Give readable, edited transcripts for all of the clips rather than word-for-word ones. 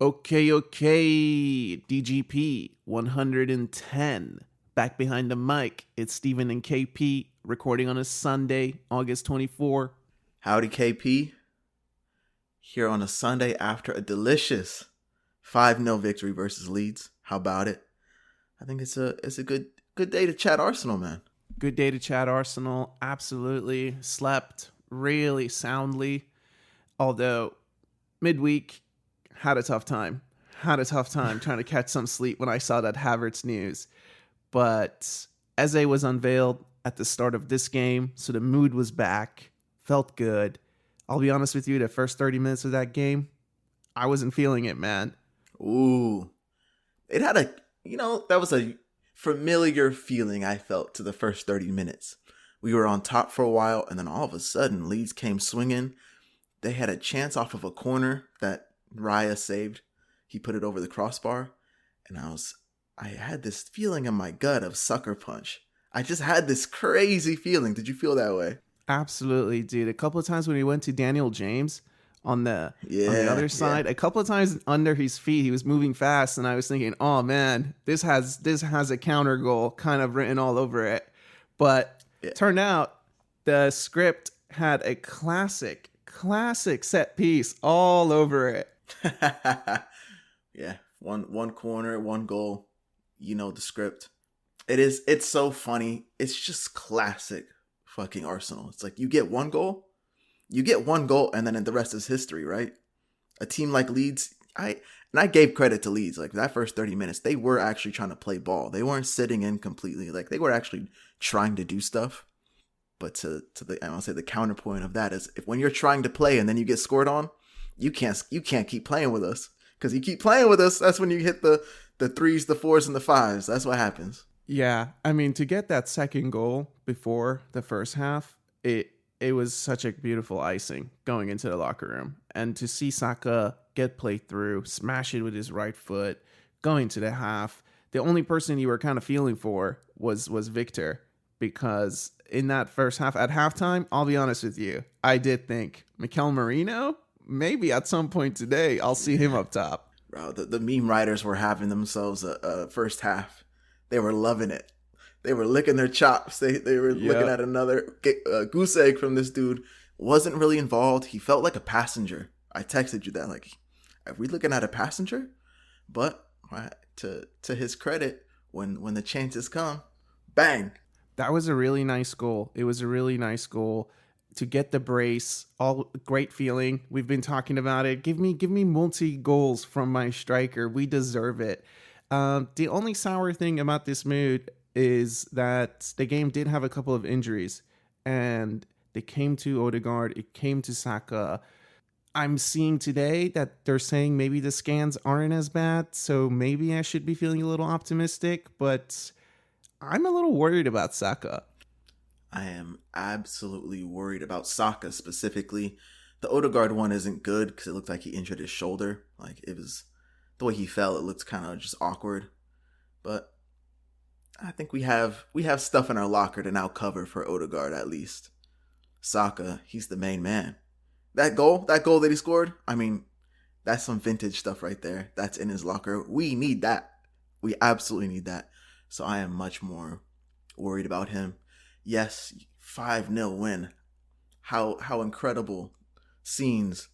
Okay, DGP 110. Back behind the mic, it's Steven and KP recording on a Sunday, August 24. Howdy, KP. Here on a Sunday after a delicious 5-0 victory versus Leeds. How about it? I think it's a good day to chat Arsenal, man. Good day to chat Arsenal. Absolutely. Slept really soundly. Although midweek, had a tough time trying to catch some sleep when I saw that Havertz news. But Eze was unveiled at the start of this game, so the mood was back. Felt good. I'll be honest with you, the first 30 minutes of that game, I wasn't feeling it, man. Ooh. It had that was a familiar feeling I felt to the first 30 minutes. We were on top for a while, and then all of a sudden, Leeds came swinging. They had a chance off of a corner that Raya saved. He put it over the crossbar, and I had this feeling in my gut of sucker punch. I just had this crazy feeling. Did you feel that way? Absolutely, dude. A couple of times when he went to Daniel James on the other side, a couple of times under his feet, he was moving fast, and I was thinking, oh man, this has a counter goal kind of written all over it. But turned out the script had a classic set piece all over it. Yeah, one corner, one goal. You know the script. It's so funny. It's just classic fucking Arsenal. It's like you get one goal, and then the rest is history, right? A team like Leeds, I gave credit to Leeds. Like that first 30 minutes, they were actually trying to play ball. They weren't sitting in completely. Like they were actually trying to do stuff. But I want to say the counterpoint of that is when you're trying to play and then you get scored on, you can't keep playing with us. Because you keep playing with us, that's when you hit the 3s, the 4s, and the 5s. That's what happens. Yeah, I mean, to get that second goal before the first half, it was such a beautiful icing going into the locker room. And to see Saka get played through, smash it with his right foot, going to the half, the only person you were kind of feeling for was Viktor. Because in that first half, at halftime, I'll be honest with you, I did think, Mikel Merino? Maybe at some point today, I'll see him up top. Bro, the meme writers were having themselves a first half. They were loving it. They were licking their chops. They were looking at another goose egg from this dude. Wasn't really involved. He felt like a passenger. I texted you that. Like, are we looking at a passenger? But to his credit, when the chances come, bang. That was a really nice goal. It was a really nice goal. To get the brace, all great feeling. We've been talking about it. Give me multi goals from my striker. We deserve it. The only sour thing about this mood is that the game did have a couple of injuries, and they came to Odegaard. It came to Saka. I'm seeing today that they're saying maybe the scans aren't as bad, so maybe I should be feeling a little optimistic, but I'm a little worried about Saka. I am absolutely worried about Saka specifically. The Odegaard one isn't good because it looked like he injured his shoulder. Like it was the way he fell, it looked kind of just awkward. But I think we have stuff in our locker to now cover for Odegaard at least. Saka, he's the main man. That goal that he scored, I mean, that's some vintage stuff right there. That's in his locker. We need that. We absolutely need that. So I am much more worried about him. Yes, 5-0 win. How incredible scenes.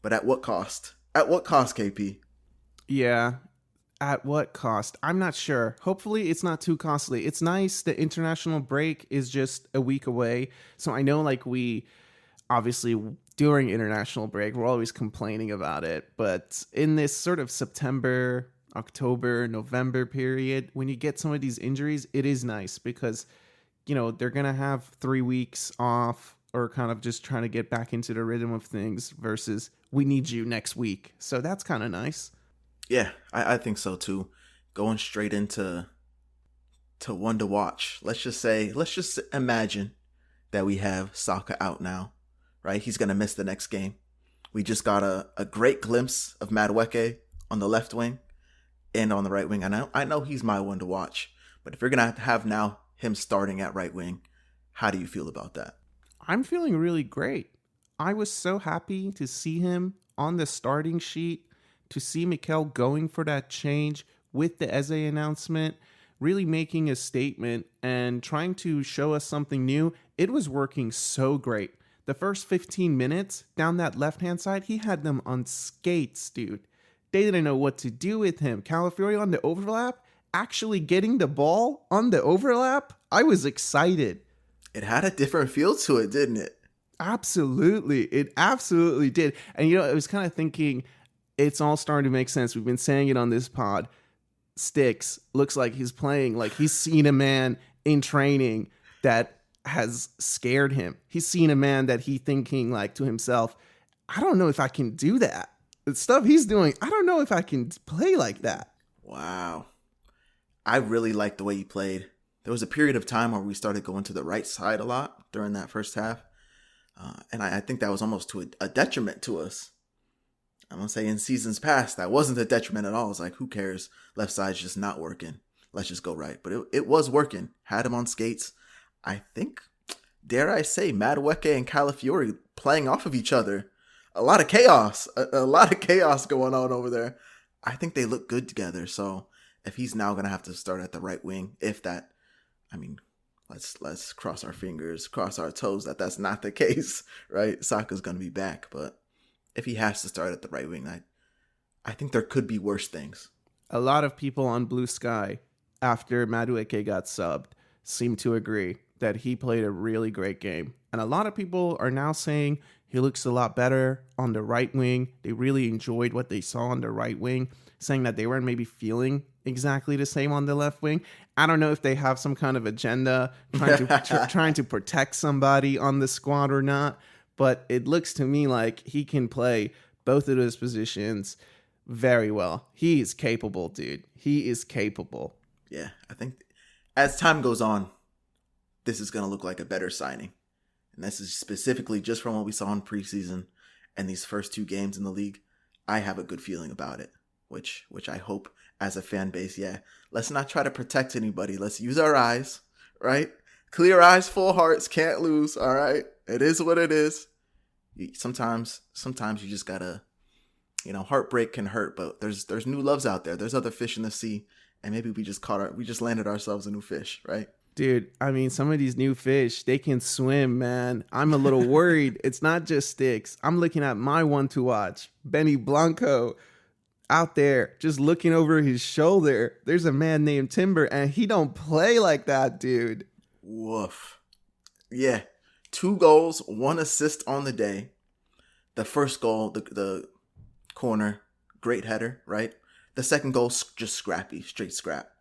But at what cost? At what cost, KP? Yeah, at what cost? I'm not sure. Hopefully it's not too costly. It's nice the international break is just a week away. So I know we obviously during international break, we're always complaining about it. But in this sort of September, October, November period, when you get some of these injuries, it is nice because they're going to have 3 weeks off or kind of just trying to get back into the rhythm of things versus we need you next week. So that's kind of nice. Yeah, I think so too. Going straight into one to watch. Let's just imagine that we have Saka out now, right? He's going to miss the next game. We just got a great glimpse of Madueke on the left wing and on the right wing. I know he's my one to watch, but if you're going to have now him starting at right wing, how do you feel about that? I'm feeling really great. I was so happy to see him on the starting sheet to see Mikel going for that change with the Eze announcement, really making a statement and trying to show us something new, it was working so great. The first 15 minutes down that left-hand side, he had them on skates, dude. They didn't know what to do with him. Calafiori on the overlap, actually getting the ball on the overlap, I was excited. It had a different feel to it, didn't it? Absolutely. It absolutely did. And, you know, I was kind of thinking, it's all starting to make sense. We've been saying it on this pod. Sticks looks like he's playing like he's seen a man in training that has scared him. He's seen a man that he thinking like to himself, I don't know if I can do that. The stuff he's doing, I don't know if I can play like that. Wow. I really liked the way he played. There was a period of time where we started going to the right side a lot during that first half. And I think that was almost to a detriment to us. I'm going to say in seasons past, that wasn't a detriment at all. It's like, who cares? Left side's just not working. Let's just go right. But it was working. Had him on skates. I think, dare I say, Madueke and Calafiori playing off of each other. A lot of chaos. A lot of chaos going on over there. I think they look good together. So if he's now going to have to start at the right wing, if that, I mean, let's cross our fingers, cross our toes that that's not the case, right? Saka's going to be back. But if he has to start at the right wing, I think there could be worse things. A lot of people on Blue Sky, after Madueke got subbed, seem to agree that he played a really great game. And a lot of people are now saying he looks a lot better on the right wing. They really enjoyed what they saw on the right wing, saying that they weren't maybe feeling exactly the same on the left wing. I don't know if they have some kind of agenda trying to protect somebody on the squad or not, but it looks to me like he can play both of those positions very well. He is capable, dude. He is capable. Yeah, I think as time goes on, this is going to look like a better signing. And this is specifically just from what we saw in preseason and these first two games in the league. I have a good feeling about it, which I hope as a fan base, yeah, let's not try to protect anybody. Let's use our eyes, right? Clear eyes, full hearts, can't lose, all right? It is what it is. Sometimes you just got to, heartbreak can hurt, but there's new loves out there. There's other fish in the sea. And maybe we just landed ourselves a new fish, right? Dude, I mean, some of these new fish, they can swim, man. I'm a little worried. It's not just Sticks. I'm looking at my one to watch, Benny Blanco, out there just looking over his shoulder. There's a man named Timber, and he don't play like that, dude. Woof. Yeah, 2 goals, 1 assist on the day. The first goal, the corner, great header, right? The second goal, just scrappy, straight scrap.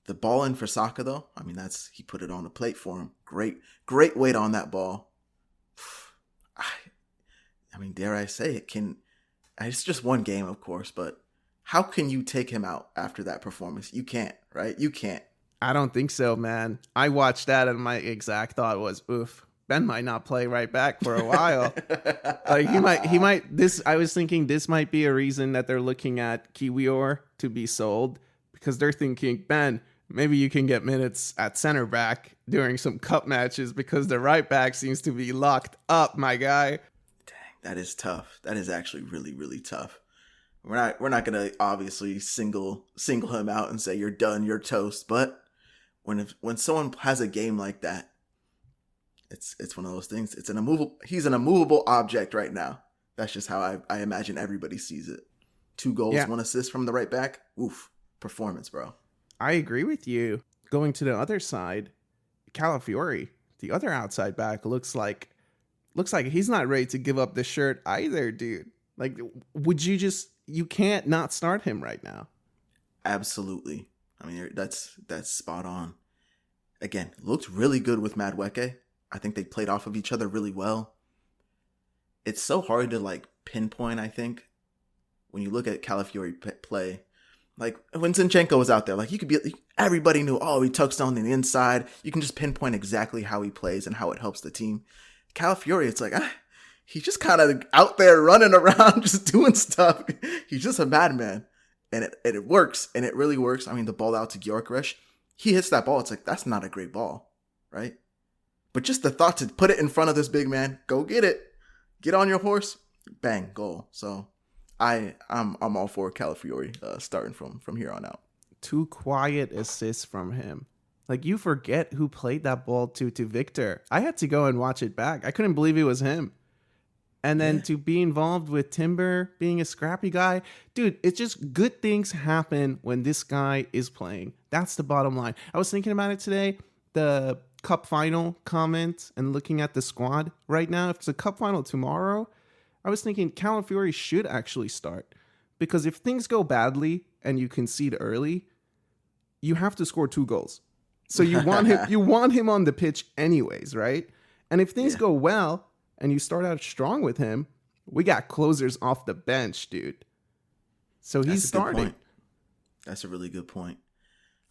The ball in for Saka, though, I mean, he put it on the plate for him. Great weight on that ball. I mean, dare I say it, it's just one game, of course, but how can you take him out after that performance? You can't, right? You can't. I don't think so, man. I watched that and my exact thought was, oof, Ben might not play right back for a while. Like he might, I was thinking this might be a reason that they're looking at Kiwior to be sold, because they're thinking, Ben, maybe you can get minutes at center back during some cup matches because the right back seems to be locked up, my guy. Dang, that is tough. That is actually really, really tough. We're not gonna obviously single him out and say you're done, you're toast. But when someone has a game like that, it's one of those things. He's an immovable object right now. That's just how I imagine everybody sees it. 2 goals, 1 assist from the right back. Oof, performance, bro. I agree with you. Going to the other side, Calafiori, the other outside back, looks like he's not ready to give up the shirt either, dude. Like, you can't not start him right now. Absolutely. I mean, that's spot on. Again, looked really good with Madueke. I think they played off of each other really well. It's so hard to pinpoint, I think, when you look at Calafiori play. Like when Zinchenko was out there, everybody knew, he tucks on the inside. You can just pinpoint exactly how he plays and how it helps the team. Calafiori, it's he's just kind of out there running around, just doing stuff. He's just a madman. And it works, and it really works. I mean, the ball out to Gyokeres, he hits that ball. It's that's not a great ball, right? But just the thought to put it in front of this big man, go get it. Get on your horse, bang, goal. So I'm all for Calafiori starting from here on out. 2 quiet assists from him. Like, you forget who played that ball to Viktor. I had to go and watch it back. I couldn't believe it was him. And then to be involved with Timber being a scrappy guy, dude, it's just good things happen when this guy is playing. That's the bottom line. I was thinking about it today, the cup final comment, and looking at the squad right now. If it's a cup final tomorrow, I was thinking Calafiori should actually start. Because if things go badly and you concede early, you have to score 2 goals. So you want him on the pitch anyways, right? And if things go well and you start out strong with him, we got closers off the bench, dude. So he's starting. That's a really good point.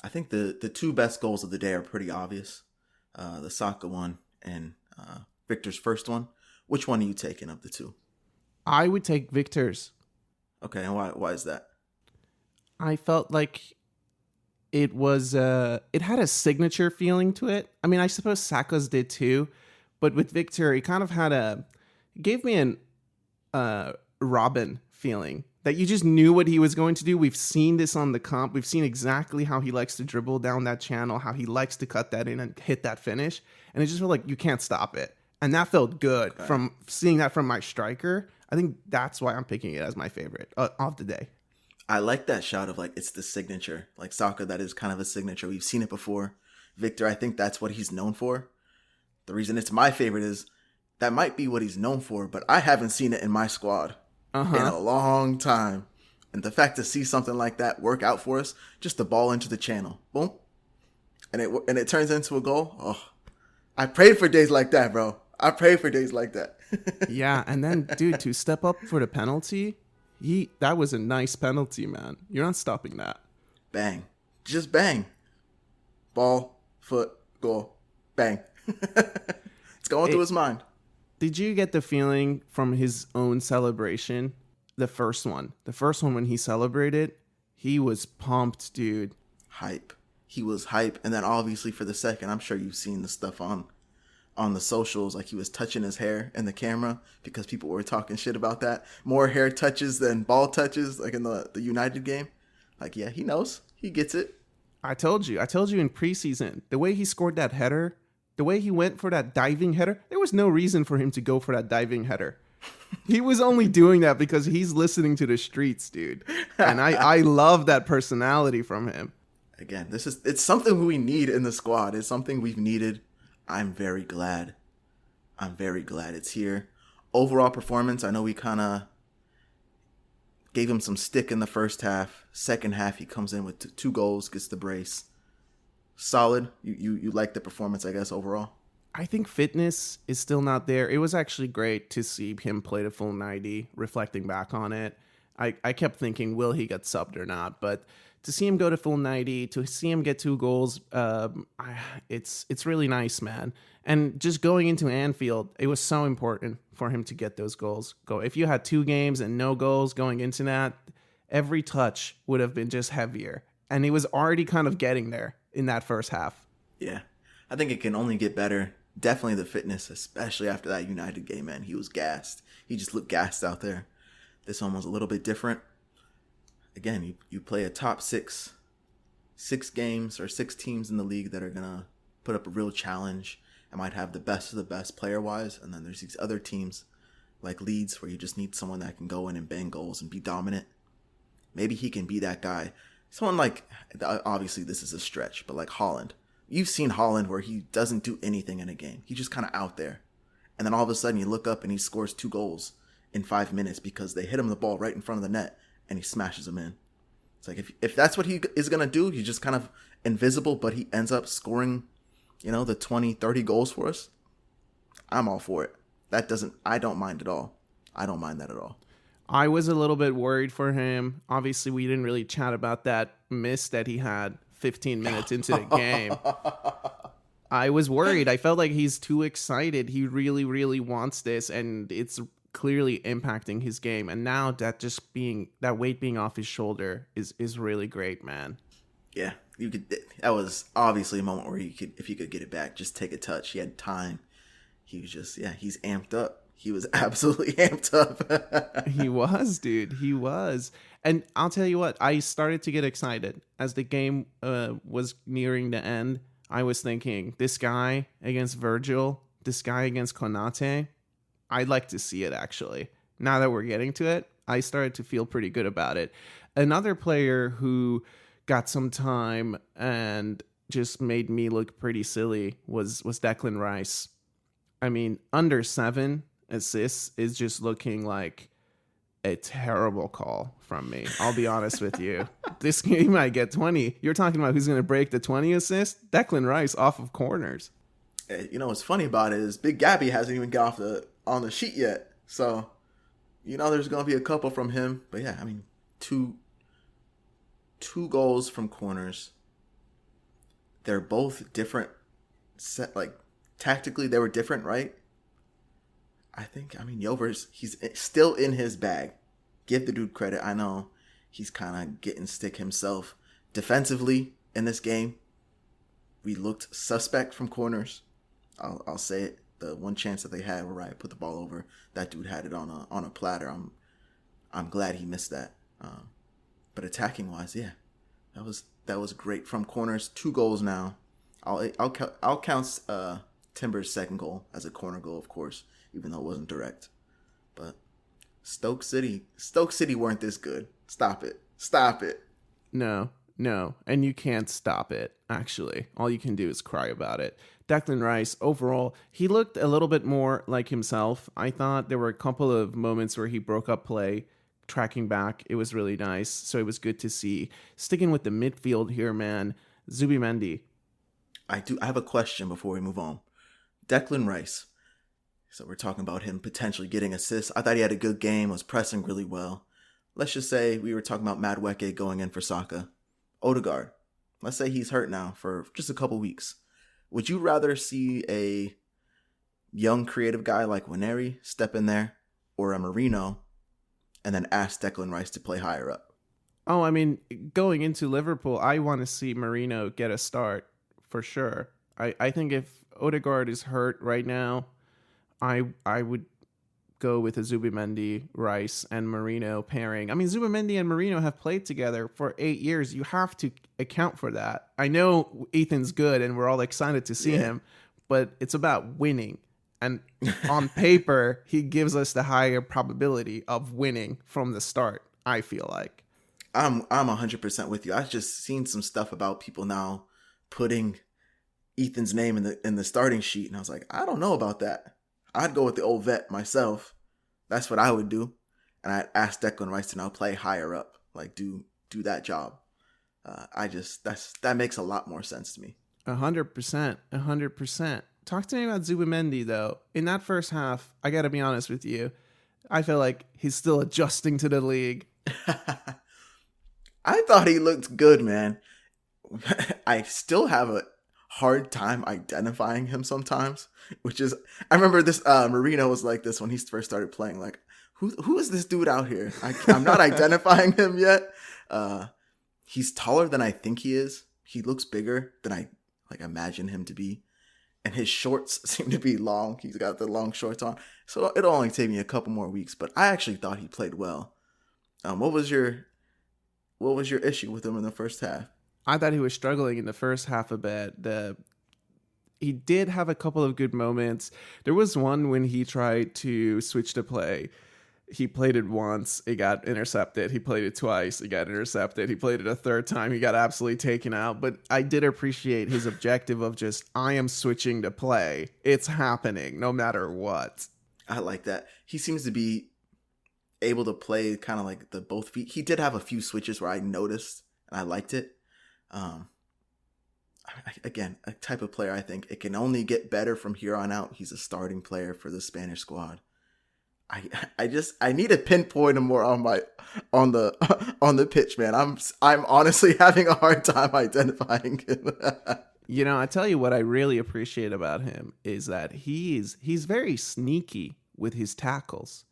I think the 2 best goals of the day are pretty obvious. The Saka one and Viktor's first one. Which one are you taking of the 2? I would take Viktor's. Okay, and why is that? I felt like it was it had a signature feeling to it. I mean, I suppose Saka's did too, but with Viktor, he kind of had gave me an Robin feeling that you just knew what he was going to do. We've seen this on the comp. We've seen exactly how he likes to dribble down that channel, how he likes to cut that in and hit that finish, and it just felt like you can't stop it. And that felt good from seeing that from my striker. I think that's why I'm picking it as my favorite of the day. I like that shout of like, it's the signature. Like Saka, that is kind of a signature. We've seen it before. Viktor, I think that's what he's known for. The reason it's my favorite is that might be what he's known for, but I haven't seen it in my squad in a long time. And the fact to see something like that work out for us, just the ball into the channel. Boom. And it turns into a goal. Oh, I prayed for days like that, bro. I prayed for days like that. Yeah, and then, dude, to step up for the penalty, that was a nice penalty, man. You're not stopping that. Bang. Just bang. Ball, foot, goal, bang. It's going through his mind. Did you get the feeling from his own celebration? The first one when he celebrated, he was pumped, dude. Hype. He was hype. And then obviously for the second, I'm sure you've seen the stuff on the socials, like he was touching his hair in the camera because people were talking shit about that. More hair touches than ball touches, like in the United game. Like, yeah, he knows. He gets it. I told you in preseason, the way he scored that header, the way he went for that diving header, there was no reason for him to go for that diving header. He was only doing that because he's listening to the streets, dude. And I love that personality from him. Again, it's something we need in the squad. It's something we've needed. I'm very glad it's here. Overall performance, I know we kind of gave him some stick in the first half. Second half, he comes in with 2 goals, gets the brace. Solid. You like the performance, I guess, overall? I think fitness is still not there. It was actually great to see him play the full 90, reflecting back on it. I kept thinking, will he get subbed or not? But to see him go to full 90, to see him get 2 goals, it's really nice, man. And just going into Anfield, it was so important for him to get those goals. If you had 2 games and no goals going into that, every touch would have been just heavier. And he was already kind of getting there in that first half. Yeah, I think it can only get better. Definitely the fitness, especially after that United game, man. He was gassed. He just looked gassed out there. This one was a little bit different. Again, you play a top 6 games or 6 teams in the league that are going to put up a real challenge and might have the best of the best player-wise. And then there's these other teams like Leeds where you just need someone that can go in and bang goals and be dominant. Maybe he can be that guy. Someone like, obviously this is a stretch, but like Haaland. You've seen Haaland where he doesn't do anything in a game. He's just kind of out there. And then all of a sudden you look up and he scores 2 goals in 5 minutes because they hit him the ball right in front of the net and he smashes them in. It's like, if that's what he is going to do, he's just kind of invisible, but he ends up scoring, the 20, 30 goals for us. I'm all for it. I don't mind at all. I don't mind that at all. I was a little bit worried for him. Obviously, we didn't really chat about that miss that he had 15 minutes into the game. I was worried. I felt like he's too excited. He really, really wants this, and it's clearly impacting his game. And now that weight being off his shoulder is really great, man. Yeah, that was obviously a moment where if he could get it back, just take a touch. He had time. He was just, he's amped up. he was absolutely amped up. He was, dude. He was. And I'll tell you what, I started to get excited as the game was nearing the end. I was thinking, this guy against Virgil, this guy against Konate, I'd like to see it, actually. Now that we're getting to it, I started to feel pretty good about it. Another player who got some time and just made me look pretty silly was Declan Rice. I mean, under 7 assists is just looking like a terrible call from me. I'll be honest with you. This game might get 20. You're talking about who's going to break the 20 assist? Declan Rice off of corners. Hey, you know what's funny about it is Big Gabby hasn't even got off on the sheet yet. So, there's going to be a couple from him. But yeah, I mean, two goals from corners. They're both different. Tactically, they were different, right? Yovers, he's still in his bag. Give the dude credit. I know he's kind of getting stick himself. Defensively in this game, we looked suspect from corners. I'll say it. The one chance that they had where I put the ball over, that dude had it on a platter. I'm glad he missed that. But attacking wise, yeah, that was great from corners. 2 goals now. I'll count Timber's second goal as a corner goal, of course, even though it wasn't direct. But Stoke City weren't this good. Stop it. No, and you can't stop it, actually. All you can do is cry about it. Declan Rice, overall, he looked a little bit more like himself. I thought there were a couple of moments where he broke up play, tracking back. It was really nice, so it was good to see. Sticking with the midfield here, man, Zubimendi. I have a question before we move on. Declan Rice. So we're talking about him potentially getting assists. I thought he had a good game, was pressing really well. Let's just say we were talking about matchweek going in for Saka. Odegaard. Let's say he's hurt now for just a couple weeks. Would you rather see a young creative guy like Waneri step in there or a Marino and then ask Declan Rice to play higher up? Oh, I mean, going into Liverpool, I want to see Marino get a start for sure. I think if Odegaard is hurt right now, I would go with a Zubimendi, Rice, and Marino pairing. I mean, Zubimendi and Marino have played together for 8 years. You have to account for that. I know Ethan's good and we're all excited to see him, but it's about winning. And on paper, he gives us the higher probability of winning from the start, I feel like. I'm 100% with you. I've just seen some stuff about people now putting Ethan's name in the starting sheet, and I was like, I don't know about that. I'd go with the old vet myself. That's what I would do. And I'd ask Declan Rice to now play higher up. Like, do that job. That makes a lot more sense to me. 100%. Talk to me about Zubimendi, though. In that first half, I got to be honest with you, I feel like he's still adjusting to the league. I thought he looked good, man. I still have a hard time identifying him sometimes, which is, I remember this, Marino was like this when he first started playing, like, who is this dude out here? I'm not identifying him yet. He's taller than I think he is. He looks bigger than I imagine him to be. And his shorts seem to be long. He's got the long shorts on. So it'll only take me a couple more weeks, but I actually thought he played well. What was your issue with him in the first half? I thought he was struggling in the first half a bit. He did have a couple of good moments. There was one when he tried to switch to play. He played it once, it got intercepted. He played it twice, it got intercepted. He played it a third time, he got absolutely taken out. But I did appreciate his objective of just, I am switching to play. It's happening, no matter what. I like that. He seems to be able to play kind of like the both feet. He did have a few switches where I noticed, and I liked it. Again, a type of player I think it can only get better from here on out. He's a starting player for the Spanish squad. I need to pinpoint him more on the pitch, man. I'm honestly having a hard time identifying him. I tell you what I really appreciate about him is that he's very sneaky with his tackles.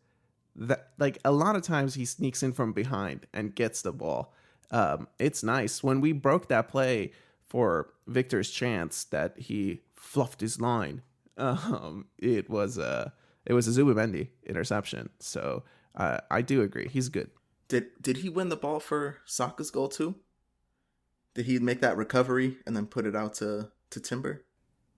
That, like, a lot of times he sneaks in from behind and gets the ball. It's nice. When we broke that play for Viktor's chance that he fluffed his line, it was It was a Zubimendi interception. So I do agree. He's good. Did he win the ball for Saka's goal too? Did he make that recovery and then put it out to Timber?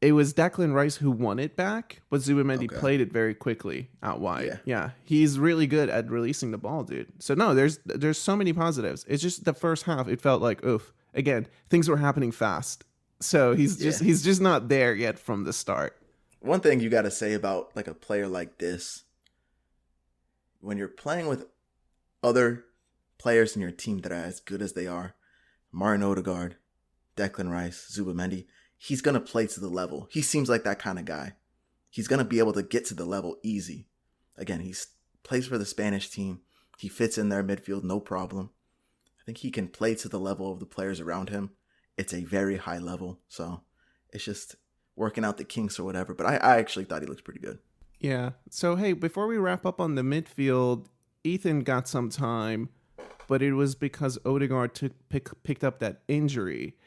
It was Declan Rice who won it back, but Zubimendi Okay. played it very quickly out wide. Yeah. Yeah, he's really good at releasing the ball, dude. So no, there's so many positives. It's just the first half, it felt like, oof. Again, things were happening fast. So he's just not there yet from the start. One thing you got to say about like a player like this, when you're playing with other players in your team that are as good as they are, Martin Odegaard, Declan Rice, Zubimendi, he's going to play to the level. He seems like that kind of guy. He's going to be able to get to the level easy. Again, he plays for the Spanish team. He fits in their midfield, no problem. I think he can play to the level of the players around him. It's a very high level. So it's just working out the kinks or whatever. But I actually thought he looked pretty good. Yeah. So, hey, before we wrap up on the midfield, Ethan got some time, but it was because Odegaard picked up that injury.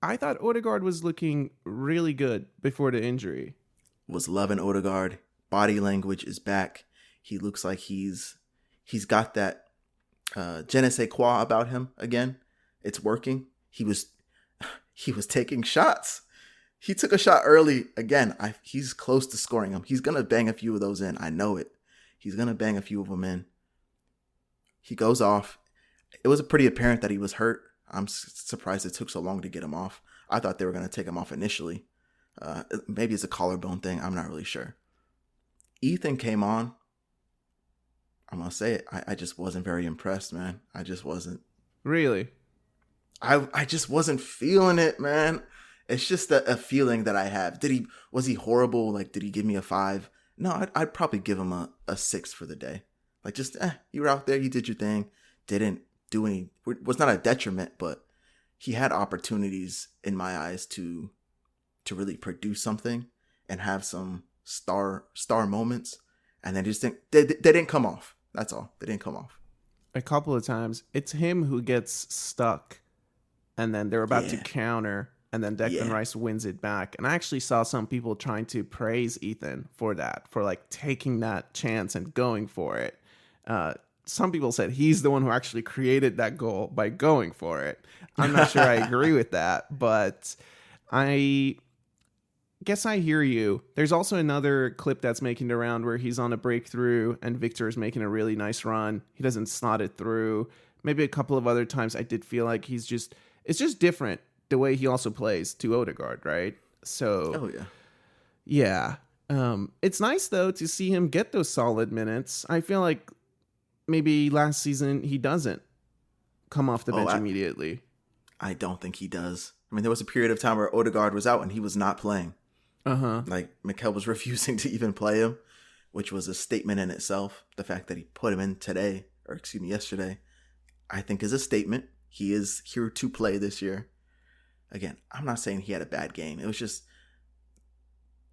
I thought Odegaard was looking really good before the injury. Was loving Odegaard. Body language is back. He looks like he's got that je ne sais quoi about him again. It's working. He was taking shots. He took a shot early again. He's close to scoring them. He's gonna bang a few of those in. I know it. He's gonna bang a few of them in. He goes off. It was pretty apparent that he was hurt. I'm surprised it took so long to get him off. I thought they were going to take him off initially. Maybe it's a collarbone thing. I'm not really sure. Ethan came on. I'm going to say it. I just wasn't very impressed, man. I just wasn't. Really? I just wasn't feeling it, man. It's just a feeling that I have. Was he horrible? Like, did he give me a 5? No, I'd probably give him a 6 for the day. Like, just, you were out there, you did your thing. Didn't do any, was not a detriment, but he had opportunities in my eyes to really produce something and have some star moments. And they didn't come off. That's all. They didn't come off. A couple of times. It's him who gets stuck, and then they're about to counter, and then Declan Rice wins it back. And I actually saw some people trying to praise Ethan for that, for like taking that chance and going for it. Some people said he's the one who actually created that goal by going for it. I'm not sure I agree with that, but I guess I hear you. There's also another clip that's making the round where he's on a breakthrough and Viktor is making a really nice run. He doesn't slot it through. Maybe a couple of other times I did feel like it's just different the way he also plays to Odegaard, right? So, yeah. It's nice though to see him get those solid minutes. I feel like maybe last season he doesn't come off the bench immediately. I don't think he does. I mean, there was a period of time where Odegaard was out and he was not playing. Like, Mikel was refusing to even play him, which was a statement in itself. The fact that he put him in yesterday, I think is a statement. He is here to play this year. Again, I'm not saying he had a bad game. It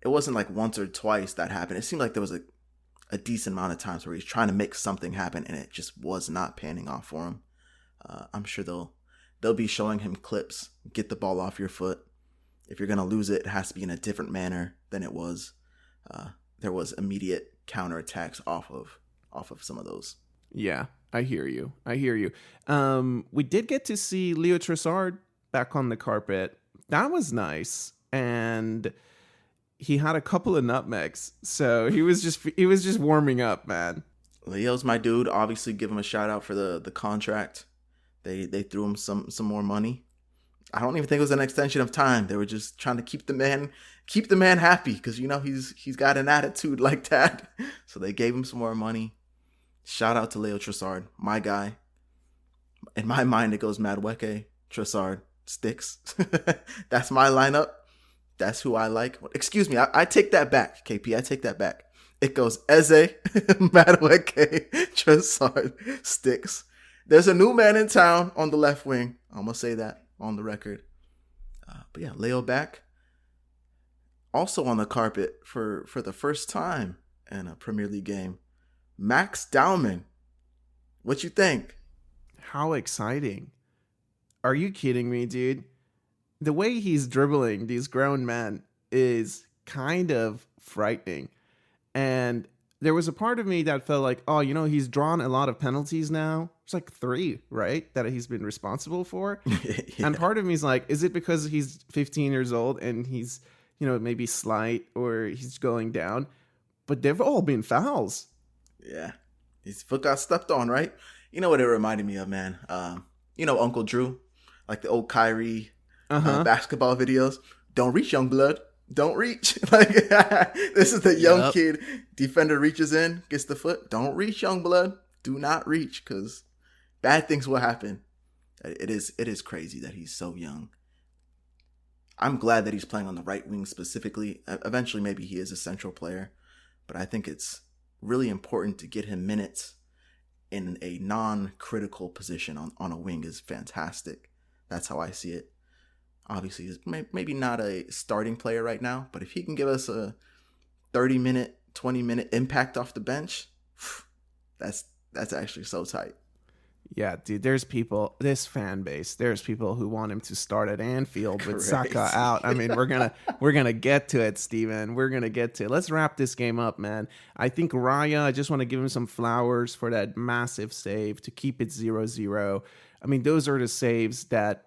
wasn't like once or twice that happened. It seemed like there was a decent amount of times where he's trying to make something happen and it just was not panning off for him. I'm sure they'll be showing him clips. Get the ball off your foot. If you're going to lose it, it has to be in a different manner than it was. There was immediate counterattacks off of some of those. Yeah, I hear you. We did get to see Leo Trossard back on the carpet. That was nice. And he had a couple of nutmegs. So he was just warming up, man. Leo's my dude. Obviously give him a shout out for the contract. They threw him some more money. I don't even think it was an extension of time. They were just trying to keep the man happy because he's got an attitude like that. So they gave him some more money. Shout out to Leo Trossard, my guy. In my mind, it goes Madueke, Trossard, Sticks. That's my lineup. That's who I like. Excuse me, I take that back, KP. I take that back. It goes Eze, Madueke, Trossard, Sticks. There's a new man in town on the left wing. I'm going to say that on the record. But yeah, Leo back. Also on the carpet for the first time in a Premier League game, Max Dowman. What you think? How exciting. Are you kidding me, dude? The way he's dribbling these grown men is kind of frightening. And there was a part of me that felt like, oh, he's drawn a lot of penalties now. It's like 3, right? That he's been responsible for. Yeah. And part of me is like, is it because he's 15 years old and he's, maybe slight or he's going down? But they've all been fouls. Yeah. His foot got stepped on, right? You know what it reminded me of, man? Uncle Drew, like the old Kyrie basketball videos. Don't reach, young blood. Don't reach. Like, this is the young kid. Defender reaches in, gets the foot. Don't reach, young blood. Do not reach, because bad things will happen. It is crazy that he's so young. I'm glad that he's playing on the right wing specifically. Eventually, maybe he is a central player, but I think it's really important to get him minutes in a non-critical position on a wing is fantastic. That's how I see it. Obviously, he's maybe not a starting player right now, but if he can give us a 30-minute, 20-minute impact off the bench, that's actually so tight. Yeah, dude, there's people, this fan base, there's people who want him to start at Anfield with Saka out. I mean, we're gonna get to it, Steven. We're gonna get to it. Let's wrap this game up, man. I think Raya, I just want to give him some flowers for that massive save to keep it 0-0. I mean, those are the saves that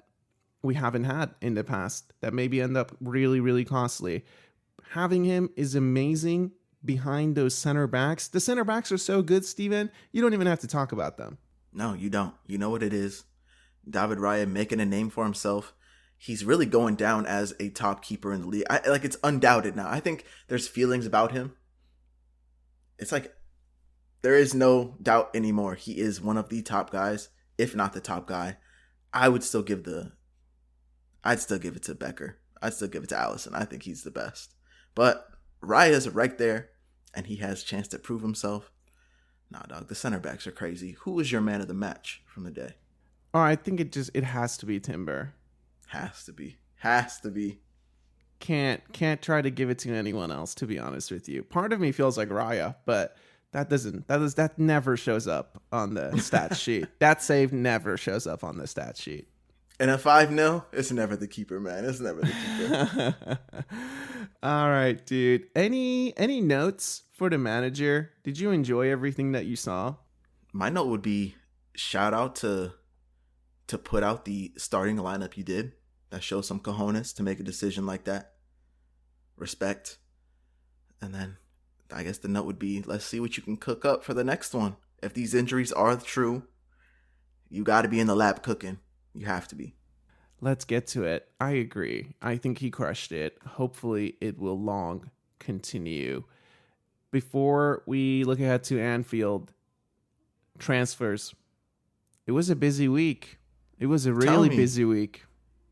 we haven't had in the past that maybe end up really, really costly. Having him is amazing behind those center backs. The center backs are so good, Steven. You don't even have to talk about them. No, you don't. You know what it is. David Raya making a name for himself. He's really going down as a top keeper in the league. It's undoubted now. I think there's feelings about him. It's like there is no doubt anymore. He is one of the top guys, if not the top guy. I'd still give it to Becker. I'd still give it to Allison. I think he's the best. But Raya's right there, and he has a chance to prove himself. Nah, dog, the center backs are crazy. Who was your man of the match from the day? Oh, I think it has to be Timber. Has to be. Can't try to give it to anyone else, to be honest with you. Part of me feels like Raya, but that never shows up on the stat sheet. That save never shows up on the stat sheet. And a 5-0, it's never the keeper, man. It's never the keeper. All right, dude. Any notes for the manager? Did you enjoy everything that you saw? My note would be shout out to put out the starting lineup you did. That shows some cojones to make a decision like that. Respect. And then I guess the note would be, let's see what you can cook up for the next one. If these injuries are true, you got to be in the lab cooking. You have to be. Let's get to it. I agree. I think he crushed it. Hopefully it will long continue. Before we look ahead to Anfield, transfers. It was a busy week. It was a really busy week.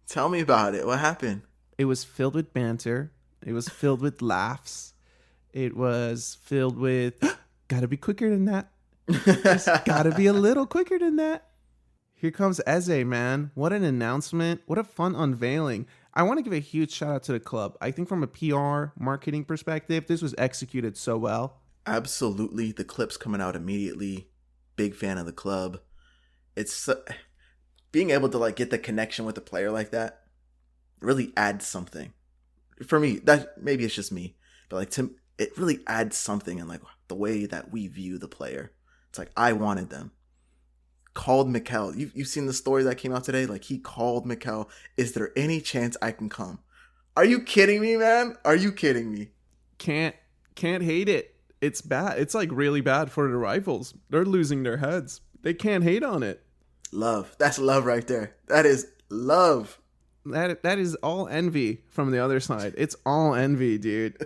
Tell me about it. What happened? It was filled with banter. It was filled with laughs. It was filled with, gotta be quicker than that. Just gotta be a little quicker than that. Here comes Eze, man. What an announcement. What a fun unveiling. I want to give a huge shout out to the club. I think from a PR marketing perspective, this was executed so well. Absolutely. The clips coming out immediately. Big fan of the club. It's being able to get the connection with the player like that really adds something. For me, that maybe it's just me, but it really adds something in the way that we view the player. It's like, I wanted them. Called Mikel. You've seen the story that came out today? He called Mikel. Is there any chance I can come? Are you kidding me, man? Are you kidding me? Can't hate it. It's bad. It's really bad for the rivals. They're losing their heads. They can't hate on it. Love. That's love right there. That is love. That is all envy from the other side. It's all envy, dude.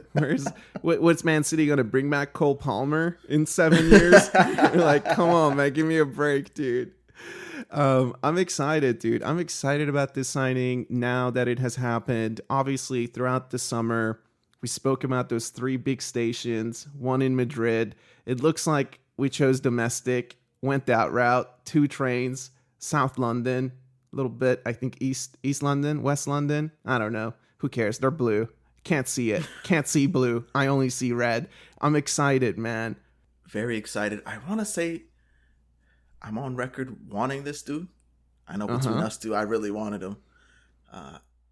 What's Man City gonna bring back Cole Palmer in 7 years? You're come on, man, give me a break, dude. I'm excited, dude. I'm excited about this signing now that it has happened. Obviously, throughout the summer, we spoke about those 3 big stations, one in Madrid. It looks like we chose domestic, went that route, 2 trains, South London. Little bit, I think East London, West London. I don't know. Who cares? They're blue. Can't see it. Can't see blue. I only see red. I'm excited, man. Very excited. I want to say I'm on record wanting this dude. I know between us two, I really wanted him.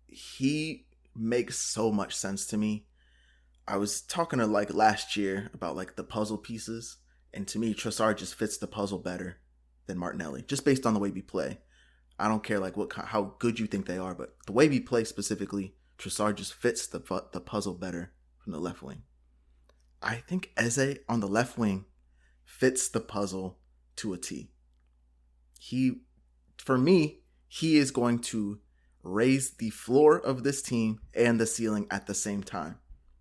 He makes so much sense to me. I was talking to like last year about like the puzzle pieces, and to me, Trossard just fits the puzzle better than Martinelli, just based on the way we play. I don't care like how good you think they are, but the way we play specifically, Trossard just fits the puzzle better from the left wing. I think Eze on the left wing fits the puzzle to a T. For me, he is going to raise the floor of this team and the ceiling at the same time.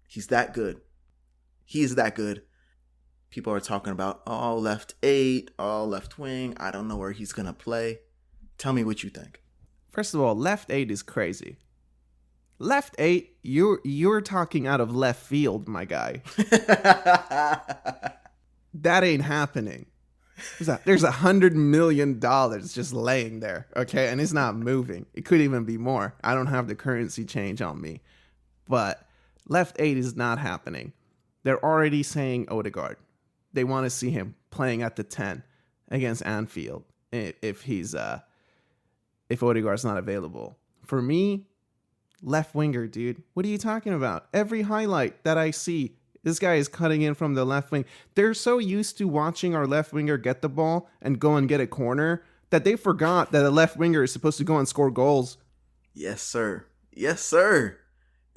He's that good. He is that good. People are talking about, oh, left 8, oh, left wing. I don't know where he's going to play. Tell me what you think. First of all, left 8 is crazy. Left 8, you're talking out of left field, my guy. That ain't happening. There's $100 million just laying there, okay? And it's not moving. It could even be more. I don't have the currency change on me. But left 8 is not happening. They're already saying Odegaard. They want to see him playing at the 10 against Anfield if Odegaard's not available. For me, left winger, dude. What are you talking about? Every highlight that I see, this guy is cutting in from the left wing. They're so used to watching our left winger get the ball and go and get a corner that they forgot that a left winger is supposed to go and score goals. Yes, sir. Yes, sir.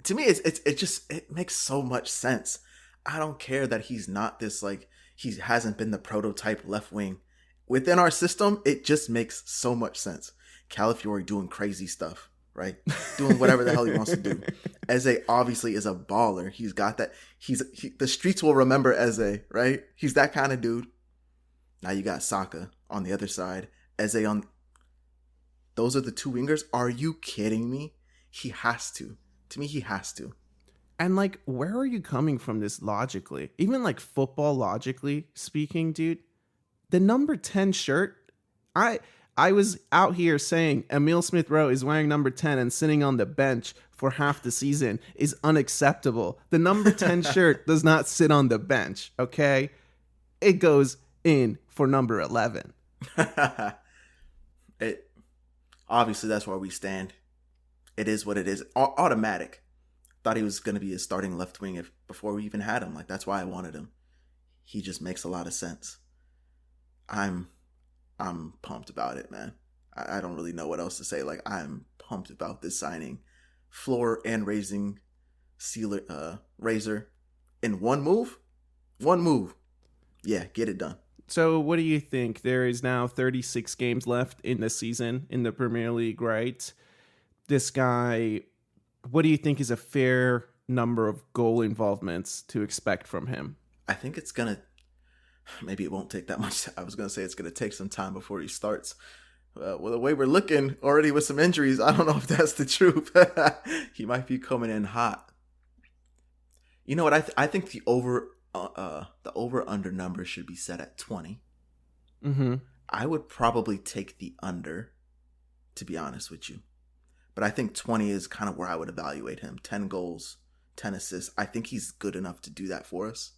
To me, it makes so much sense. I don't care that he's not this, like, he hasn't been the prototype left wing. Within our system, it just makes so much sense. Calafiori doing crazy stuff, right? Doing whatever the hell he wants to do. Eze obviously is a baller. He's got that. The streets will remember Eze, right? He's that kind of dude. Now you got Saka on the other side. Eze on. Those are the two wingers. Are you kidding me? He has to. To me, he has to. And like, where are you coming from this logically? Even like football logically speaking, dude. The number 10 shirt, I was out here saying Emile Smith-Rowe is wearing number 10 and sitting on the bench for half the season is unacceptable. The number 10 shirt does not sit on the bench, okay? It goes in for number 11. Obviously, that's where we stand. It is what it is. Automatic. Thought he was going to be a starting left wing before we even had him. Like, that's why I wanted him. He just makes a lot of sense. I'm pumped about it, man. I don't really know what else to say. Like, I'm pumped about this signing. Floor and razor in one move. Yeah, get it done. So what do you think? There is now 36 games left in the season in the Premier League, right? This guy, what do you think is a fair number of goal involvements to expect from him? I think it's going to, maybe it won't take that much. I was going to say it's going to take some time before he starts. Well, the way we're looking already with some injuries, I don't know if that's the truth. He might be coming in hot. You know what? I think the over under number should be set at 20. Mm-hmm. I would probably take the under, to be honest with you. But I think 20 is kind of where I would evaluate him. 10 goals, 10 assists. I think he's good enough to do that for us.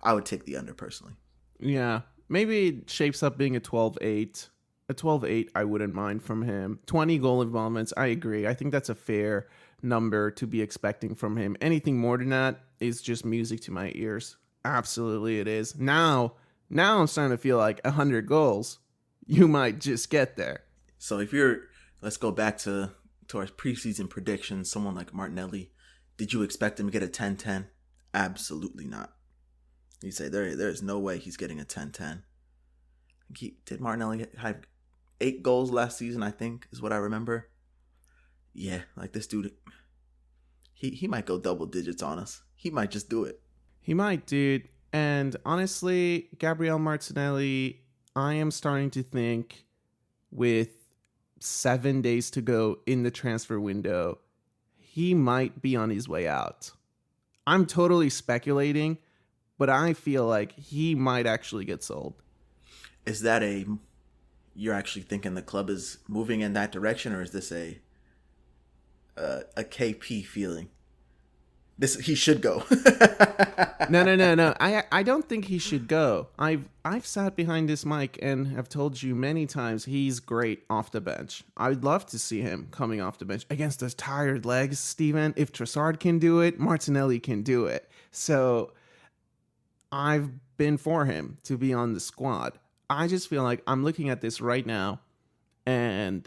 I would take the under personally. Yeah, maybe it shapes up being a 12-8. A 12-8 I wouldn't mind from him. 20 goal involvements, I agree. I think that's a fair number to be expecting from him. Anything more than that is just music to my ears. Absolutely it is. Now I'm starting to feel like 100 goals, you might just get there. So let's go back to our preseason predictions. Someone like Martinelli, did you expect him to get a 10-10? Absolutely not. You say there's no way he's getting a 10-10. Did Martinelli have 8 goals last season, I think, is what I remember. Yeah, like this dude, he might go double digits on us. He might just do it. He might, dude. And honestly, Gabriel Martinelli, I am starting to think with 7 days to go in the transfer window, he might be on his way out. I'm totally speculating, but I feel like he might actually get sold. Is that you're actually thinking the club is moving in that direction, or is this a KP feeling? He should go. No. I don't think he should go. I've sat behind this mic and have told you many times he's great off the bench. I'd love to see him coming off the bench against those tired legs, Steven. If Trossard can do it, Martinelli can do it. So I've been for him to be on the squad. I just feel like I'm looking at this right now, and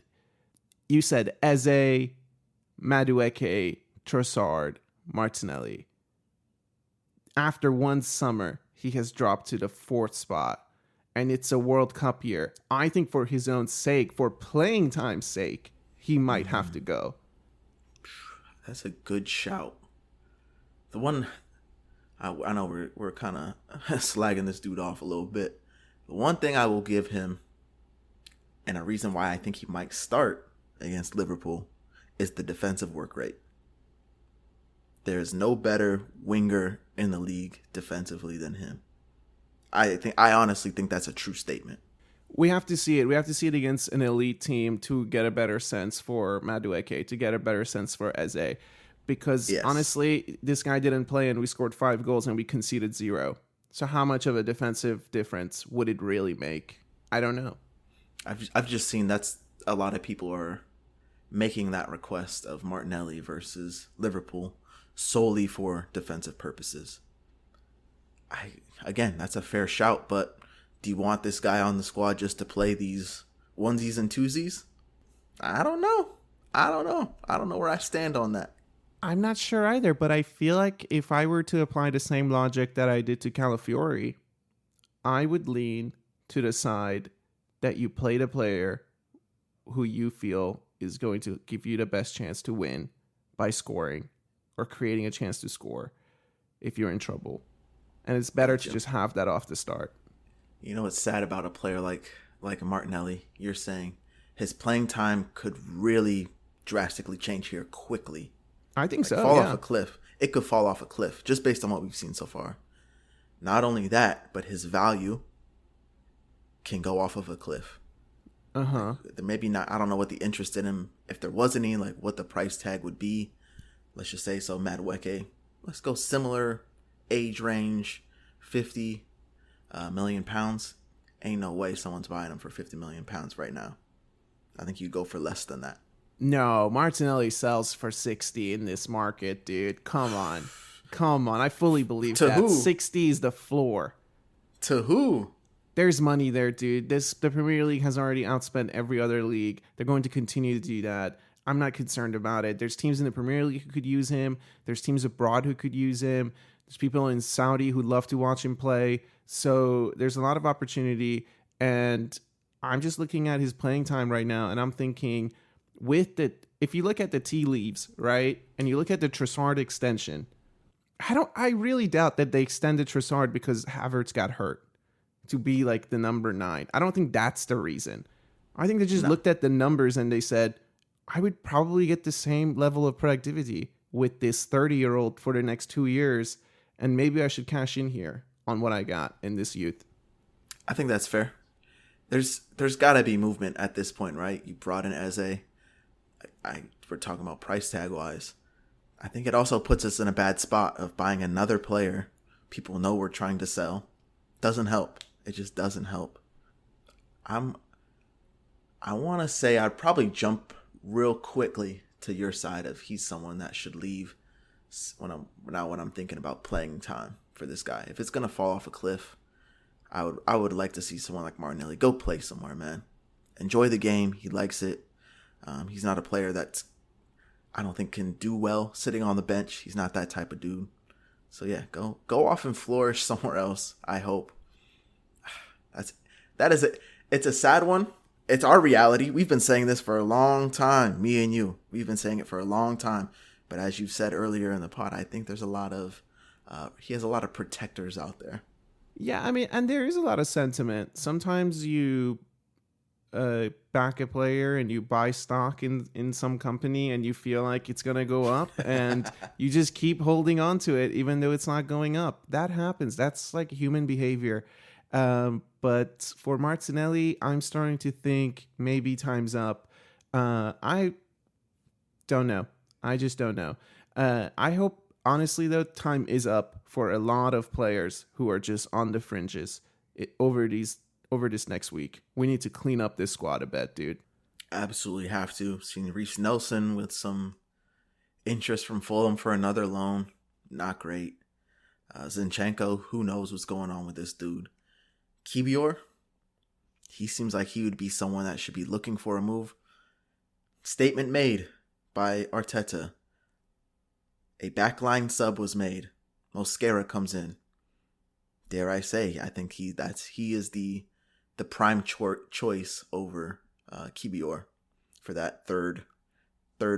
you said Eze, Madueke, Trossard, Martinelli. After one summer, he has dropped to the 4th spot, and it's a World Cup year. I think for his own sake, for playing time's sake, he might have to go. That's a good shout. The one, I know we're kind of slagging this dude off a little bit. The one thing I will give him, and a reason why I think he might start against Liverpool, is the defensive work rate. There's no better winger in the league defensively than him. I honestly think that's a true statement. We have to see it. We have to see it against an elite team to get a better sense for Madueke, to get a better sense for Eze. Because honestly, this guy didn't play and we scored 5 goals and we conceded 0. So how much of a defensive difference would it really make? I don't know. I've just seen that's a lot of people are making that request of Martinelli versus Liverpool solely for defensive purposes. Again, that's a fair shout, but do you want this guy on the squad just to play these onesies and twosies? I don't know. I don't know where I stand on that. I'm not sure either, but I feel like if I were to apply the same logic that I did to Calafiori, I would lean to the side that you play the player who you feel is going to give you the best chance to win by scoring or creating a chance to score if you're in trouble. And it's better to just have that off the start. You know what's sad about a player like Martinelli? You're saying his playing time could really drastically change here quickly. I think so. Fall off a cliff. It could fall off a cliff just based on what we've seen so far. Not only that, but his value can go off of a cliff. Maybe not. I don't know what the interest in him, if there was any, like what the price tag would be. Let's just say so. Madueke, let's go similar age range, 50 million pounds. Ain't no way someone's buying him for 50 million pounds right now. I think you go for less than that. No, Martinelli sells for 60 in this market, dude. Come on. I fully believe to that. Who? 60 is the floor. To who? There's money there, dude. The Premier League has already outspent every other league. They're going to continue to do that. I'm not concerned about it. There's teams in the Premier League who could use him. There's teams abroad who could use him. There's people in Saudi who'd love to watch him play. So there's a lot of opportunity. And I'm just looking at his playing time right now, and I'm thinking, if you look at the tea leaves, right, and you look at the Trossard extension, I really doubt that they extended Trossard because Havertz got hurt to be like the number 9. I don't think that's the reason. I think they just looked at the numbers and they said, I would probably get the same level of productivity with this 30-year-old for the next 2 years, and maybe I should cash in here on what I got in this youth. I think that's fair. There's got to be movement at this point, right? You brought in Eze. We're talking about price tag wise. I think it also puts us in a bad spot of buying another player people know we're trying to sell. Doesn't help. It just doesn't help. I want to say I'd probably jump real quickly to your side of he's someone that should leave when I'm thinking about playing time for this guy. If it's gonna fall off a cliff, I would like to see someone like Martinelli go play somewhere, man. Enjoy the game. He likes it. He's not a player that I don't think can do well sitting on the bench. He's not that type of dude. So yeah, go off and flourish somewhere else. I hope. That is it. It's a sad one. It's our reality. We've been saying this for a long time, me and you. We've been saying it for a long time. But as you said earlier in the pod, I think there's a lot of he has a lot of protectors out there. Yeah, I mean, and there is a lot of sentiment. Sometimes you back a player and you buy stock in some company and you feel like it's going to go up and you just keep holding on to it even though it's not going up. That happens. That's like human behavior. But for Martinelli, I'm starting to think maybe time's up. I don't know. I just don't know. I hope honestly, though, time is up for a lot of players who are just on the fringes over this next week. We need to clean up this squad a bit, dude. Absolutely have to. Seen Reece Nelson with some interest from Fulham for another loan. Not great. Zinchenko, who knows what's going on with this dude. Kibior, he seems like he would be someone that should be looking for a move. Statement made by Arteta. A backline sub was made. Mosquera comes in. Dare I say, I think he is the prime choice over Kibior for that third,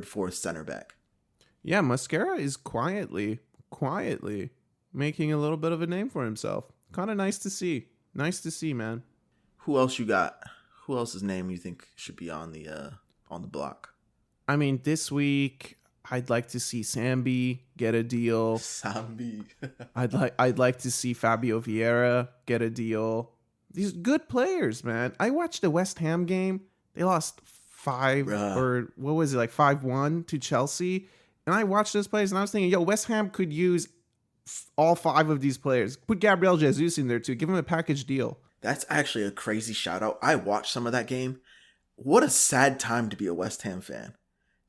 fourth center back. Yeah, Mosquera is quietly making a little bit of a name for himself. Kind of nice to see. Nice to see, man. Who else you got? Who else's name you think should be on the block? I mean, this week I'd like to see Sambi get a deal. Sambi. I'd like to see Fabio Vieira get a deal. These good players, man. I watched the West Ham game. They lost 5-1 to Chelsea. And I watched those players and I was thinking, West Ham could use all 5 of these players. Put Gabriel Jesus in there too. Give him a package deal. That's actually a crazy shout out. I watched some of that game. What a sad time to be a West Ham fan.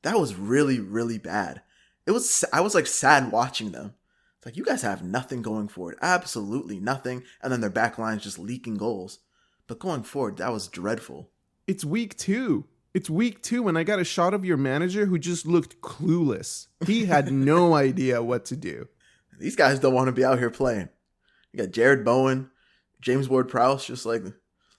That was really, really bad. I was like sad watching them. It's like, you guys have nothing going for it. Absolutely nothing. And then their back line's just leaking goals. But going forward, that was dreadful. It's week 2. It's week 2 and I got a shot of your manager who just looked clueless. He had no idea what to do. These guys don't want to be out here playing. You got Jared Bowen, James Ward-Prowse just like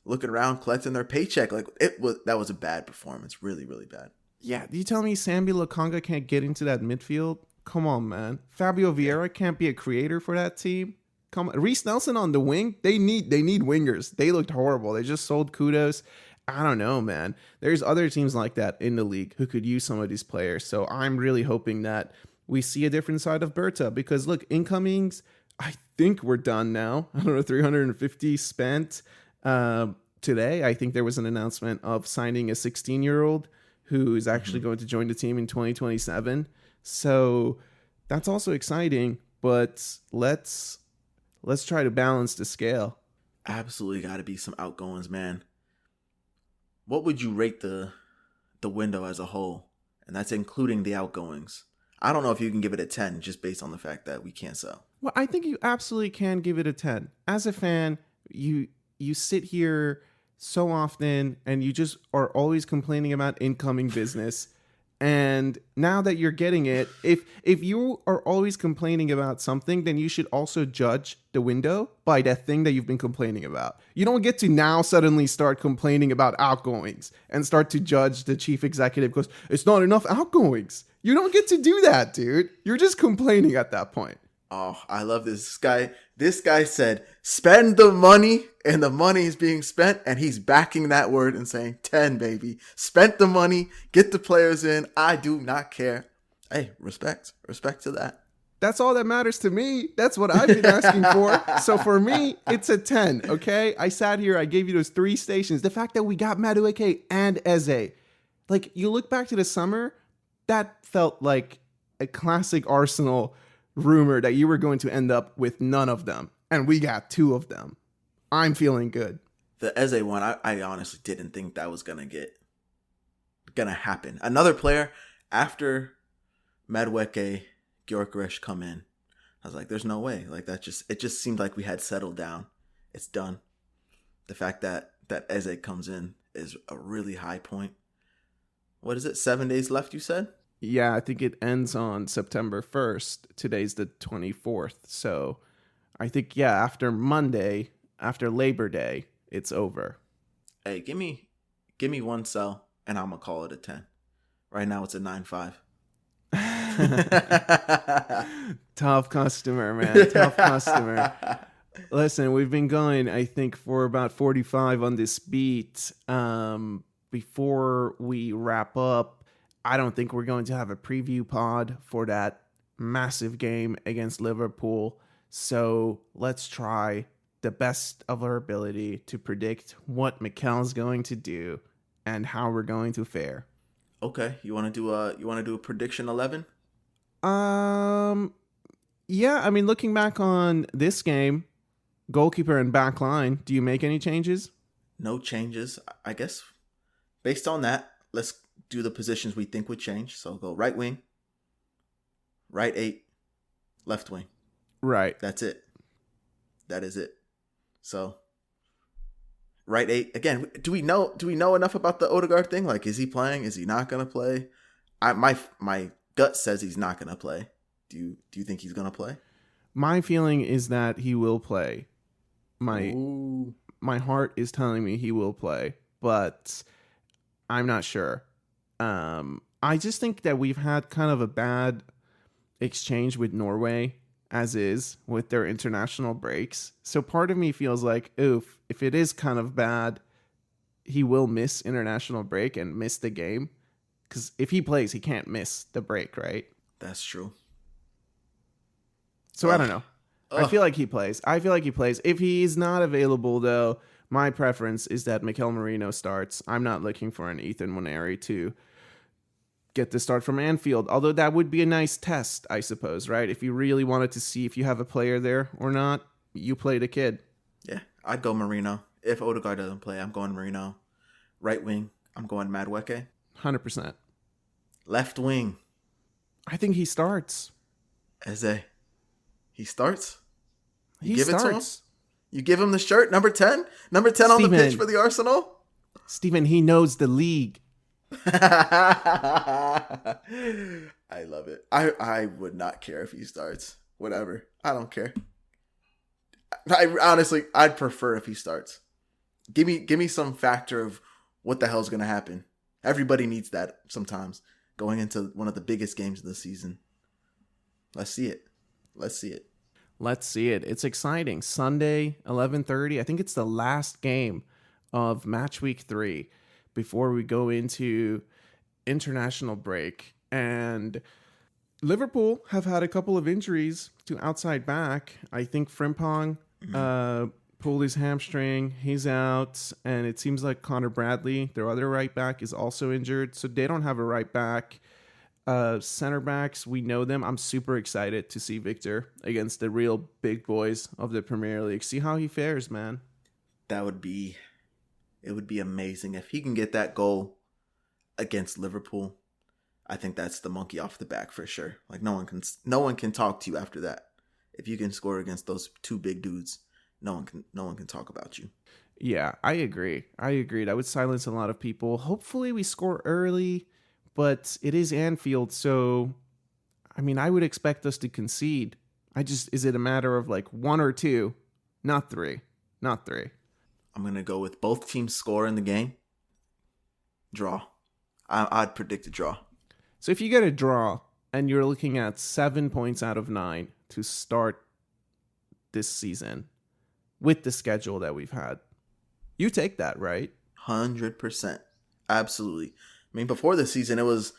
looking around, collecting their paycheck. Like that was a bad performance. Really, really bad. Yeah, do you tell me Sambi Lokonga can't get into that midfield? Come on, man. Fabio Vieira can't be a creator for that team? Come on. Reece Nelson on the wing? They need wingers. They looked horrible. They just sold Kudos. I don't know, man. There's other teams like that in the league who could use some of these players. So I'm really hoping that we see a different side of Berta because, look, incomings, I think we're done now. I don't know, 350 spent today. I think there was an announcement of signing a 16-year-old who is actually going to join the team in 2027. So that's also exciting, but let's try to balance the scale. Absolutely got to be some outgoings, man. What would you rate the window as a whole? And that's including the outgoings. I don't know if you can give it a 10 just based on the fact that we can't sell. Well, I think you absolutely can give it a 10. As a fan, you sit here so often and you just are always complaining about incoming business. And now that you're getting it, if you are always complaining about something, then you should also judge the window by that thing that you've been complaining about. You don't get to now suddenly start complaining about outgoings and start to judge the chief executive because it's not enough outgoings. You don't get to do that, dude. You're just complaining at that point. Oh, I love this guy. This guy said, spend the money, and the money is being spent, and he's backing that word and saying, 10, baby. Spent the money, get the players in. I do not care. Hey, respect to that. That's all that matters to me. That's what I've been asking for. So for me, it's a 10, okay? I sat here, I gave you those 3 stations. The fact that we got Madueke and Eze. Like, you look back to the summer, that felt like a classic Arsenal rumor that you were going to end up with none of them. And we got 2 of them. I'm feeling good. The Eze one, I honestly didn't think that was gonna happen. Another player after Madueke, Gyokeres come in. I was like, there's no way. Like it just seemed like we had settled down. It's done. The fact that Eze comes in is a really high point. What is it? 7 days left, you said? Yeah, I think it ends on September 1st. Today's the 24th. So I think, after Monday, after Labor Day, it's over. Hey, give me one sell and I'm going to call it a 10. Right now it's a 9.5. Tough customer, man. Tough customer. Listen, we've been going, I think, for about 45 on this beat. Before we wrap up, I don't think we're going to have a preview pod for that massive game against Liverpool. So let's try the best of our ability to predict what Mikel's going to do and how we're going to fare. Okay, you want to do a prediction 11? Yeah, I mean, looking back on this game, goalkeeper and back line, do you make any changes? No changes. I guess based on that, let's do the positions we think would change. So go right wing, right eight, left wing. Right. That's it. That is it. So right eight again. Do we know enough about the Odegaard thing? Like, is he playing? Is he not gonna play? My gut says he's not gonna play. Do you think he's gonna play? My feeling is that he will play. My Ooh. my heart is telling me he will play, but I'm not sure. I just think that we've had kind of a bad exchange with Norway as is with their international breaks. So part of me feels like, oof, if it is kind of bad, he will miss international break and miss the game. Because if he plays, he can't miss the break, right? That's true. So I don't know. I Ugh. feel like he plays. If he's not available, though, my preference is that Mikel Merino starts. I'm not looking for an Ethan Nwaneri to get the start from Anfield, although that would be a nice test, I suppose, right? If you really wanted to see if you have a player there or not, you play the kid. Yeah, I'd go Marino. If Odegaard doesn't play, I'm going Marino. Right wing, I'm going Madueke. 100%. Left wing, I think he starts. Eze. He starts? He give it to him? starts. You give him the shirt, number 10? Number 10 on the Steven. pitch for the Arsenal? Steven, he knows the league. I love it. I would not care if he starts. Whatever. I don't care. I'd prefer if he starts. Give me some factor of what the hell's gonna happen. Everybody needs that sometimes going into one of the biggest games of the season. Let's see it. Let's see it. Let's see it. It's exciting. Sunday, 11:30. I think it's the last game of match week 3 before we go into international break. And Liverpool have had a couple of injuries to outside back. I think Frimpong pulled his hamstring. He's out. And it seems like Connor Bradley, their other right back, is also injured. So they don't have a right back. Center backs, we know them. I'm super excited to see Viktor against the real big boys of the Premier League. See how he fares, man. It would be amazing if he can get that goal against Liverpool. I think that's the monkey off the back for sure. Like no one can talk to you after that. If you can score against those two big dudes, no one can talk about you. Yeah, I agree. That would silence a lot of people. Hopefully we score early, but it is Anfield, so I mean, I would expect us to concede. Is it a matter of like 1 or 2, not 3. I'm going to go with both teams score in the game. Draw. I'd predict a draw. So if you get a draw and you're looking at 7 points out of 9 to start this season with the schedule that we've had, you take that, right? 100%. Absolutely. I mean, before the season, it was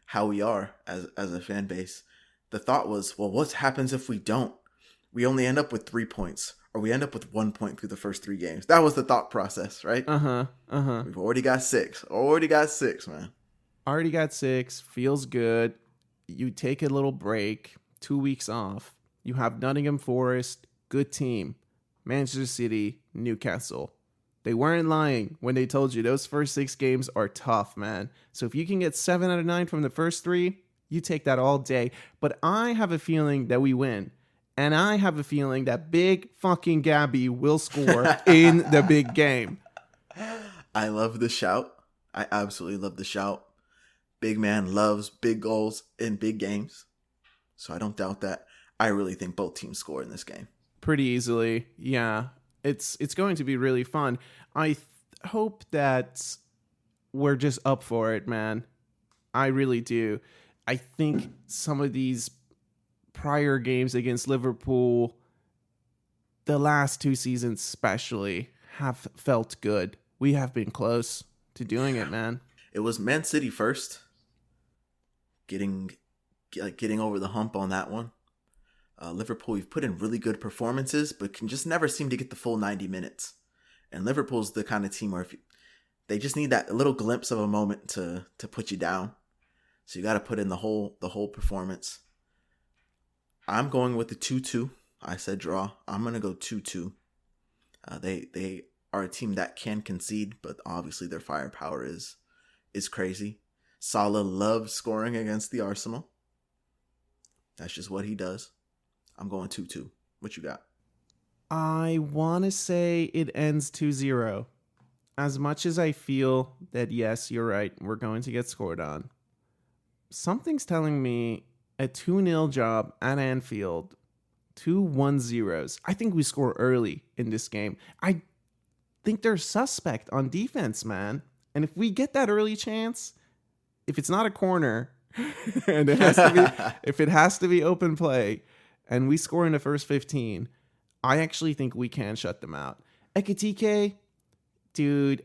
how we are as a fan base. The thought was, well, what happens if we don't? We only end up with 3 points, or we end up with 1 point through the first 3 games. That was the thought process, right? We've already got 6. Man. Already got 6. Feels good. You take a little break, 2 weeks off. You have Nottingham Forest, good team. Manchester City, Newcastle. They weren't lying when they told you those first 6 games are tough, man. So if you can get 7 out of 9 from the first 3, you take that all day. But I have a feeling that we win. And I have a feeling that big fucking Gabby will score in the big game. I love the shout. I absolutely love the shout. Big man loves big goals in big games. So I don't doubt that. I really think both teams score in this game. Pretty easily, yeah. It's going to be really fun. I hope that we're just up for it, man. I really do. I think some of these prior games against Liverpool, the last 2 seasons especially, have felt good. We have been close to doing it, man. It was Man City first. Getting over the hump on that one. Liverpool, we've put in really good performances, but can just never seem to get the full 90 minutes. And Liverpool's the kind of team where they just need that little glimpse of a moment to put you down. So you got to put in the whole performance. I'm going with the 2-2. I said draw. I'm going to go 2-2. They are a team that can concede, but obviously their firepower is crazy. Salah loves scoring against the Arsenal. That's just what he does. I'm going 2-2. What you got? I want to say it ends 2-0. As much as I feel that, yes, you're right, we're going to get scored on, something's telling me a 2-0 job at Anfield, 2-1-0s. I think we score early in this game. I think they're suspect on defense, man. And if we get that early chance, if it's not a corner, and it has to be, if it has to be open play, and we score in the first 15, I actually think we can shut them out. Ekitike, dude,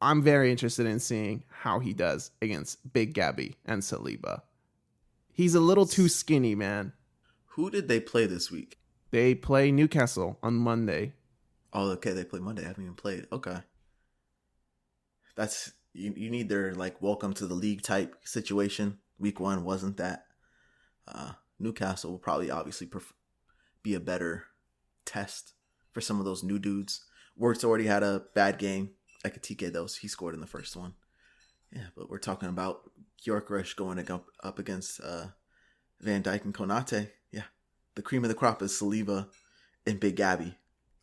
I'm very interested in seeing how he does against Big Gabby and Saliba. He's a little too skinny, man. Who did they play this week? They play Newcastle on Monday. Oh, okay, they play Monday. I haven't even played. Okay. That's you need their like welcome to the league type situation. Week 1 wasn't that. Newcastle will probably obviously be a better test for some of those new dudes. Wirtz already had a bad game. Ekitike, though, he scored in the first one. Yeah, but we're talking about Gyokeres going up against Van Dijk and Konate. Yeah, the cream of the crop is Saliba and Big Gabby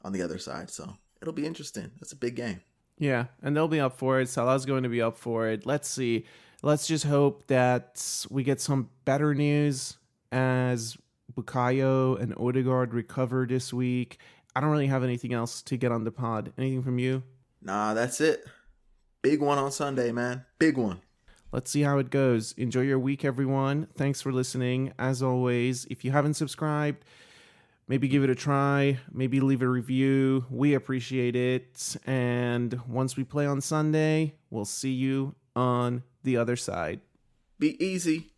on the other side. So it'll be interesting. That's a big game. Yeah, and they'll be up for it. Salah's going to be up for it. Let's see. Let's just hope that we get some better news as Bukayo and Odegaard recover this week. I don't really have anything else to get on the pod. Anything from you? Nah, that's it. Big one on Sunday, man. Big one. Let's see how it goes. Enjoy your week, everyone. Thanks for listening. As always, if you haven't subscribed, maybe give it a try. Maybe leave a review. We appreciate it. And once we play on Sunday, we'll see you on the other side. Be easy.